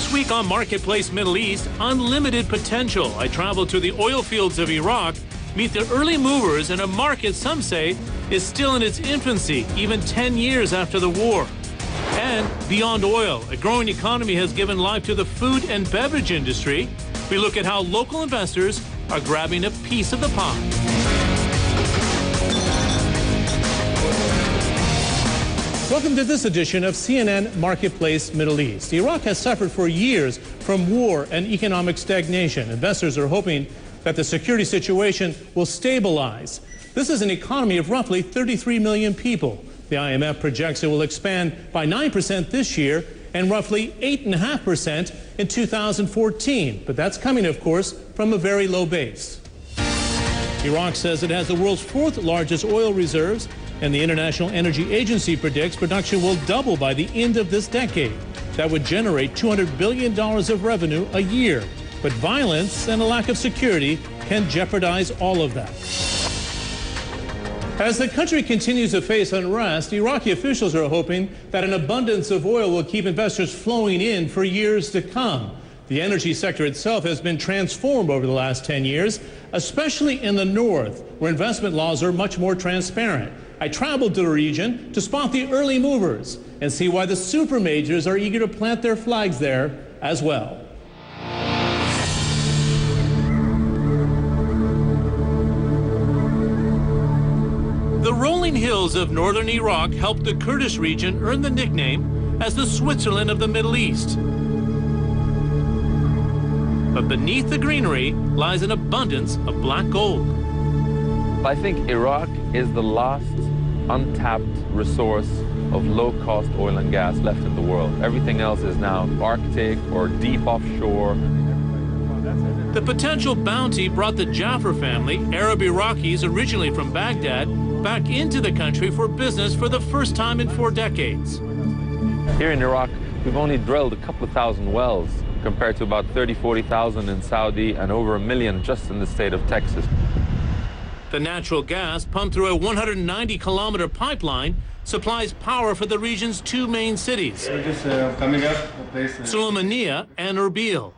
This week on Marketplace Middle East, unlimited potential. I traveled to the oil fields of Iraq, meet the early movers in a market some say is still in its infancy, even 10 years after the war. And beyond oil, a growing economy has given life to the food and beverage industry. We look at how local investors are grabbing a piece of the pie. Welcome to this edition of CNN Marketplace Middle East. Iraq has suffered for years from war and economic stagnation. Investors are hoping that the security situation will stabilize. This is an economy of roughly 33 million people. The IMF projects it will expand by 9% this year and roughly 8.5% in 2014. But that's coming, of course, from a very low base. Iraq says it has the world's fourth largest oil reserves, and the International Energy Agency predicts production will double by the end of this decade. That would generate $200 billion of revenue a year. But violence and a lack of security can jeopardize all of that. As the country continues to face unrest, Iraqi officials are hoping that an abundance of oil will keep investors flowing in for years to come. The energy sector itself has been transformed over the last 10 years, especially in the north, where investment laws are much more transparent. I traveled to the region to spot the early movers and see why the super majors are eager to plant their flags there as well. The rolling hills of northern Iraq helped the Kurdish region earn the nickname as the Switzerland of the Middle East. But beneath the greenery lies an abundance of black gold. I think Iraq is the last untapped resource of low-cost oil and gas left in the world. Everything else is now Arctic or deep offshore. The potential bounty brought the Jaffer family, Arab Iraqis originally from Baghdad, back into the country for business for the first time in 4 decades. Here in Iraq, we've only drilled a couple of thousand wells compared to about 40,000 in Saudi and over 1 million just in the state of Texas. The natural gas, pumped through a 190-kilometer pipeline, supplies power for the region's 2 main cities, Sulaymaniyah and Erbil.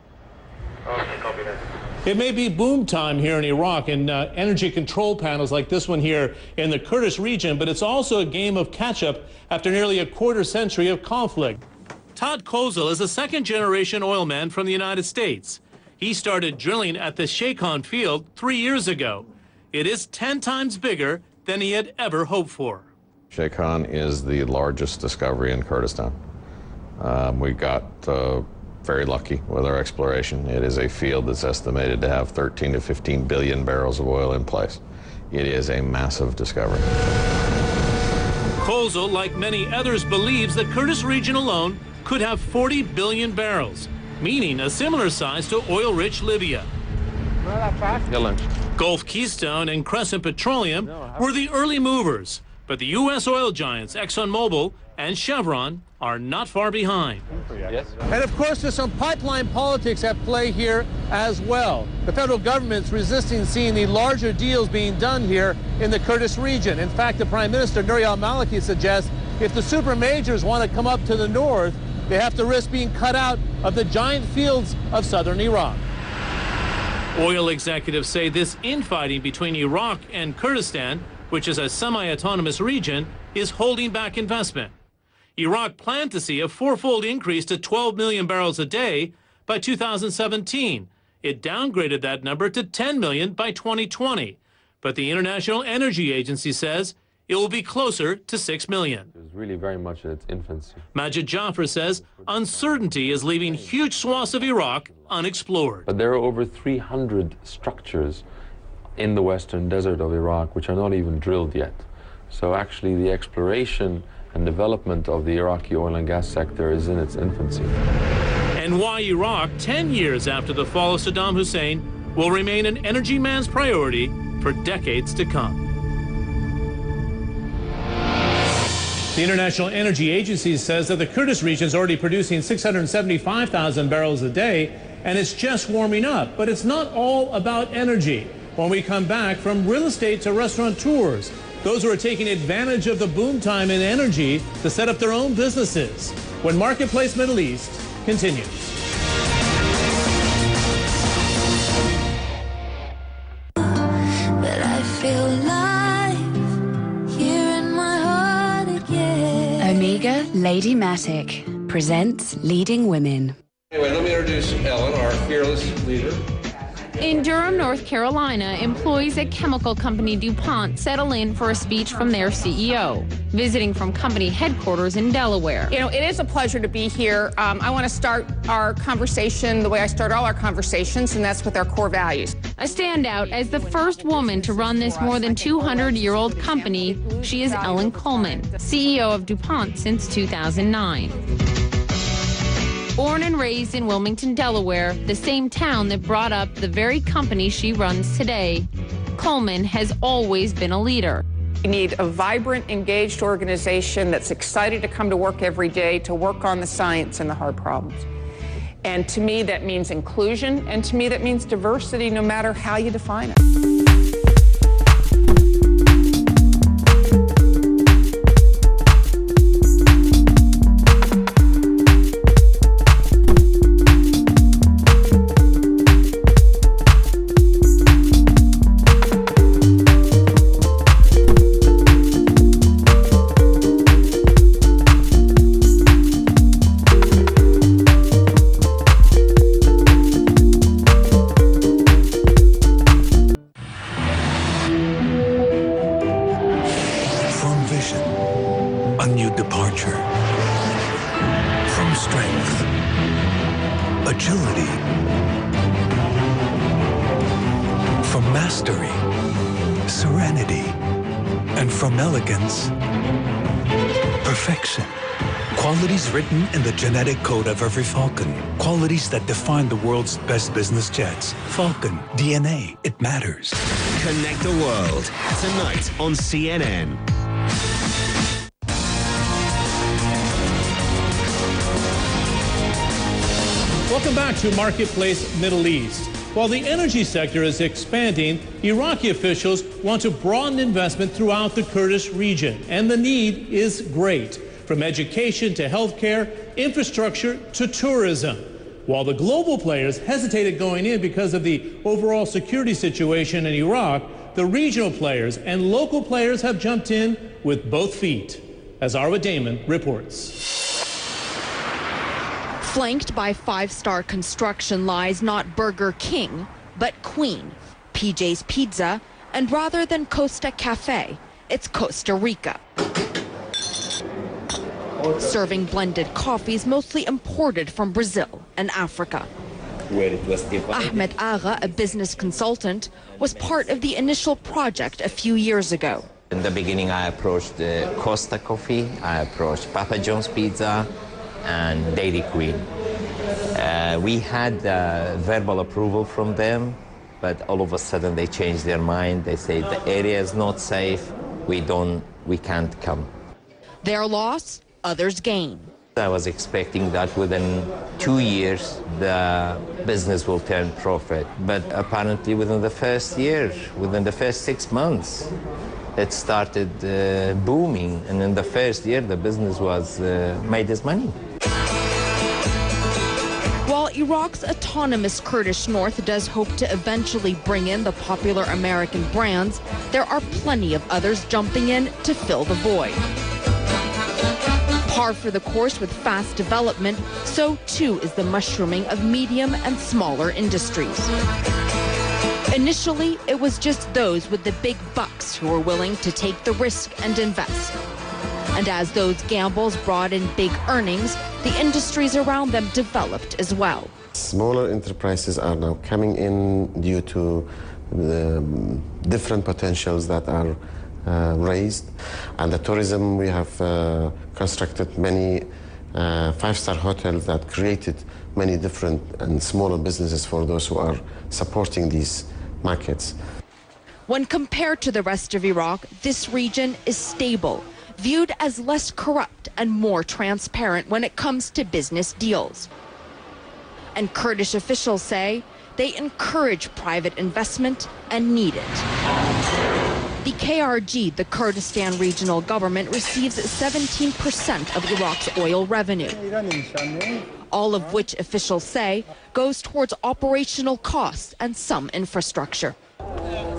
It may be boom time here in Iraq in energy control panels like this one here in the Kurdish region, but it's also a game of catch-up after nearly a quarter-century of conflict. Todd Kozel is a second-generation oil man from the United States. He started drilling at the Shaykhon field 3 years ago. It is 10 times bigger than he had ever hoped for. Shaykhon is the largest discovery in Kurdistan. We got very lucky with our exploration. It is a field that's estimated to have 13 to 15 billion barrels of oil in place. It is a massive discovery. Kozel, like many others, believes the Kurdish region alone could have 40 billion barrels, meaning a similar size to oil-rich Libya. Gulf Keystone and Crescent Petroleum were the early movers, but the U.S. oil giants ExxonMobil and Chevron are not far behind. Yes. And of course, there's some pipeline politics at play here as well. The federal government's resisting seeing the larger deals being done here in the Kurdish region. In fact, the Prime Minister, Nouri al-Maliki, suggests if the super majors want to come up to the north, they have to risk being cut out of the giant fields of southern Iraq. Oil executives say this infighting between Iraq and Kurdistan, which is a semi-autonomous region, is holding back investment. Iraq planned to see a 4-fold increase to 12 million barrels a day by 2017. It downgraded that number to 10 million by 2020. But the International Energy Agency says it will be closer to 6 million. It was really very much in its infancy. Majid Jaffer says uncertainty is leaving huge swaths of Iraq unexplored. But there are over 300 structures in the western desert of Iraq which are not even drilled yet. So actually the exploration and development of the Iraqi oil and gas sector is in its infancy. And why Iraq, 10 years after the fall of Saddam Hussein, will remain an energy man's priority for decades to come. The International Energy Agency says that the Kurdish region is already producing 675,000 barrels a day, and it's just warming up. But it's not all about energy. When we come back, from real estate to restaurateurs, those who are taking advantage of the boom time in energy to set up their own businesses. When Marketplace Middle East continues. Omega Lady Matic presents Leading Women. Anyway, let me introduce Ellen, our fearless leader. In Durham, North Carolina, employees at chemical company DuPont settle in for a speech from their CEO, visiting from company headquarters in Delaware. You know, it is a pleasure to be here. I want to start our conversation the way I start all our conversations, and that's with our core values. A standout as the first woman to run this more than 200-year-old company, she is Ellen Kullman, CEO of DuPont since 2009. Born and raised in Wilmington, Delaware, the same town that brought up the very company she runs today, Kullman has always been a leader. We need a vibrant, engaged organization that's excited to come to work every day to work on the science and the hard problems. And to me, that means inclusion, and to me, that means diversity, no matter how you define it. Written in the genetic code of every Falcon. Qualities that define the world's best business jets. Falcon, DNA, it matters. Connect the world, tonight on CNN. Welcome back to Marketplace Middle East. While the energy sector is expanding, Iraqi officials want to broaden investment throughout the Kurdish region, and the need is great. From education to healthcare, infrastructure to tourism. While the global players hesitated going in because of the overall security situation in Iraq, the regional players and local players have jumped in with both feet, as Arwa Damon reports. Flanked by five-star construction lies not Burger King, but Queen, PJ's Pizza, and rather than Costa Cafe, it's Costa Rica. Serving blended coffees mostly imported from Brazil and Africa. Ahmed Agha, a business consultant, was part of the initial project a few years ago. In the beginning, I approached Costa Coffee, I approached Papa John's Pizza, and Dairy Queen. We had verbal approval from them, but all of a sudden they changed their mind. They say the area is not safe, we can't come. Their loss? Others gain. I was expecting that within 2 years the business will turn profit, but apparently within the first year, within the first 6 months, it started booming, and in the first year the business was made its money. While Iraq's autonomous Kurdish north does hope to eventually bring in the popular American brands, there are plenty of others jumping in to fill the void. Par for the course with fast development, so too is the mushrooming of medium and smaller industries. Initially, it was just those with the big bucks who were willing to take the risk and invest. And as those gambles brought in big earnings, the industries around them developed as well. Smaller enterprises are now coming in due to the different potentials that are raised. And the tourism, we have constructed many five-star hotels that created many different and smaller businesses for those who are supporting these markets. When compared to the rest of Iraq, this region is stable, viewed as less corrupt and more transparent when it comes to business deals. And Kurdish officials say they encourage private investment and need it. The KRG, the Kurdistan regional government, receives 17% of Iraq's oil revenue, all of which officials say goes towards operational costs and some infrastructure.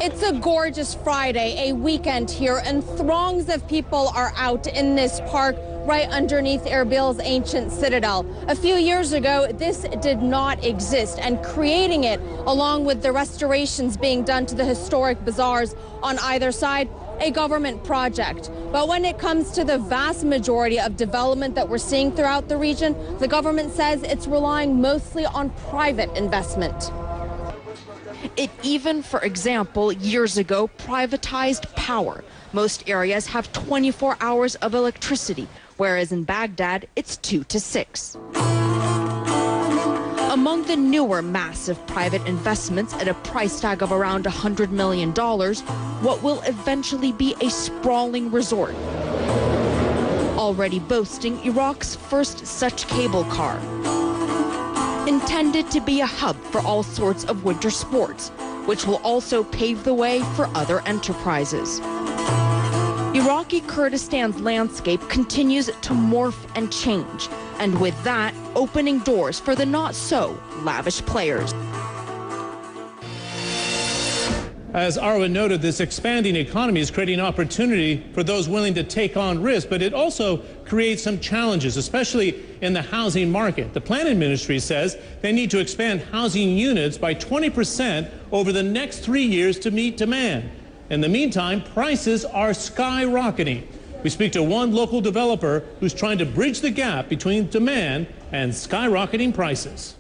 It's a gorgeous Friday, a weekend here, and throngs of people are out in this park right underneath Erbil's ancient citadel. A few years ago, this did not exist, and creating it, along with the restorations being done to the historic bazaars on either side, a government project. But when it comes to the vast majority of development that we're seeing throughout the region, the government says it's relying mostly on private investment. It even, for example, years ago, privatized power. Most areas have 24 hours of electricity, whereas in Baghdad, it's 2 to 6. Among the newer massive private investments at a price tag of around $100 million, what will eventually be a sprawling resort, already boasting Iraq's first such cable car, intended to be a hub for all sorts of winter sports, which will also pave the way for other enterprises. Iraqi Kurdistan's landscape continues to morph and change, and with that, opening doors for the not-so-lavish players. As Arwen noted, this expanding economy is creating opportunity for those willing to take on risk, but it also creates some challenges, especially in the housing market. The planning ministry says they need to expand housing units by 20% over the next 3 years to meet demand. In the meantime, prices are skyrocketing. We speak to one local developer who's trying to bridge the gap between demand and skyrocketing prices.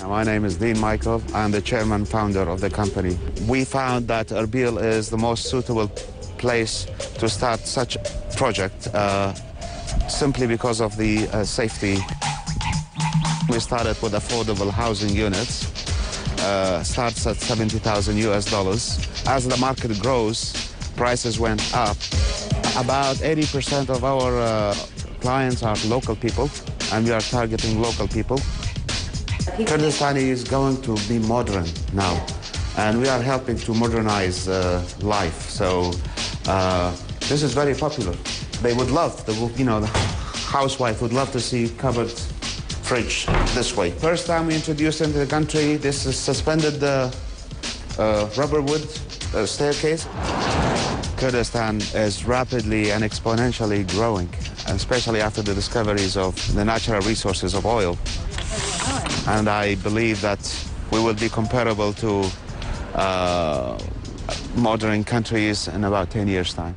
My name is Dean Michael. I'm the chairman founder of the company. We found that Erbil is the most suitable place to start such a project simply because of the safety. We started with affordable housing units, starts at $70,000 US. As the market grows, prices went up. About 80% of our clients are local people, and we are targeting local people. Kurdistan is going to be modern now, and we are helping to modernize life. So this is very popular. They would love, the housewife would love to see covered fridge this way. First time we introduced into the country, this is suspended rubber wood staircase. Kurdistan is rapidly and exponentially growing, especially after the discoveries of the natural resources of oil. And I believe that we will be comparable to modern countries in about 10 years' time.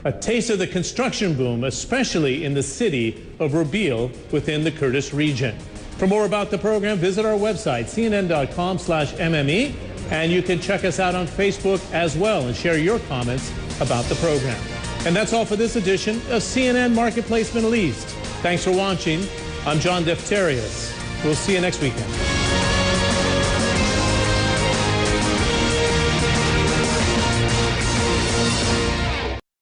A taste of the construction boom, especially in the city of Erbil within the Kurdish region. For more about the program, visit our website, cnn.com/MME, and you can check us out on Facebook as well and share your comments about the program. And that's all for this edition of CNN Marketplace Middle East. Thanks for watching. I'm John Defterios. We'll see you next weekend.